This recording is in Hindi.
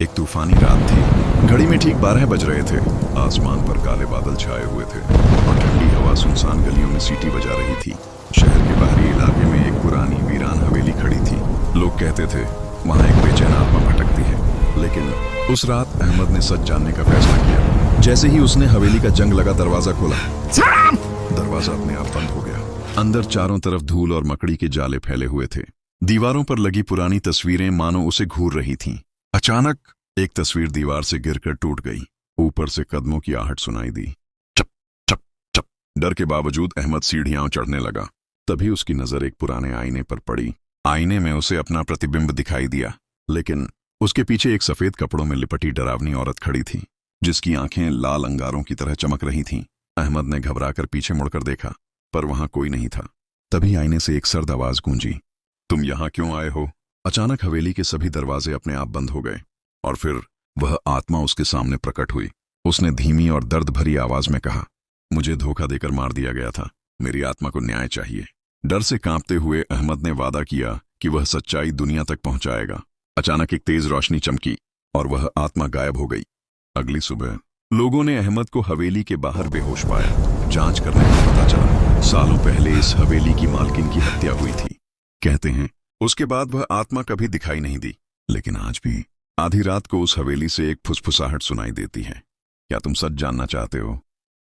एक तूफानी रात थी। घड़ी में ठीक 12 बज रहे थे। आसमान पर काले बादल छाए हुए थे और ठंडी हवा सुनसान गलियों में सीटी बजा रही थी। शहर के बाहरी इलाके में एक पुरानी वीरान हवेली खड़ी थी। लोग कहते थे वहां एक बेचैन आत्मा भटकती है। लेकिन उस रात अहमद ने सच जानने का फैसला किया। जैसे ही उसने हवेली का जंग लगा दरवाजा खोला, दरवाजा अपने आप बंद हो गया। अंदर चारों तरफ धूल और मकड़ी के जाले फैले हुए थे। दीवारों पर लगी पुरानी तस्वीरें मानो उसे घूर रही थीं। अचानक एक तस्वीर दीवार से गिरकर टूट गई। ऊपर से कदमों की आहट सुनाई दी। चप चप चप। डर के बावजूद अहमद सीढ़ियां चढ़ने लगा। तभी उसकी नजर एक पुराने आईने पर पड़ी। आईने में उसे अपना प्रतिबिंब दिखाई दिया, लेकिन उसके पीछे एक सफेद कपड़ों में लिपटी डरावनी औरत खड़ी थी, जिसकी आंखें लाल अंगारों की तरह चमक रही थीं। अहमद ने घबराकर पीछे मुड़कर देखा, पर वहां कोई नहीं था। तभी आईने से एक सर्द आवाज गूंजी, तुम यहां क्यों आए हो? अचानक हवेली के सभी दरवाजे अपने आप बंद हो गए और फिर वह आत्मा उसके सामने प्रकट हुई। उसने धीमी और दर्द भरी आवाज में कहा, मुझे धोखा देकर मार दिया गया था। मेरी आत्मा को न्याय चाहिए। डर से कांपते हुए अहमद ने वादा किया कि वह सच्चाई दुनिया तक पहुंचाएगा। अचानक एक तेज रोशनी चमकी और वह आत्मा गायब हो गई। अगली सुबह लोगों ने अहमद को हवेली के बाहर बेहोश पाया। जांच करने में पता चला सालों पहले इस हवेली की मालकिन की हत्या हुई थी। कहते हैं उसके बाद वह आत्मा कभी दिखाई नहीं दी, लेकिन आज भी आधी रात को उस हवेली से एक फुसफुसाहट सुनाई देती है। क्या तुम सच जानना चाहते हो?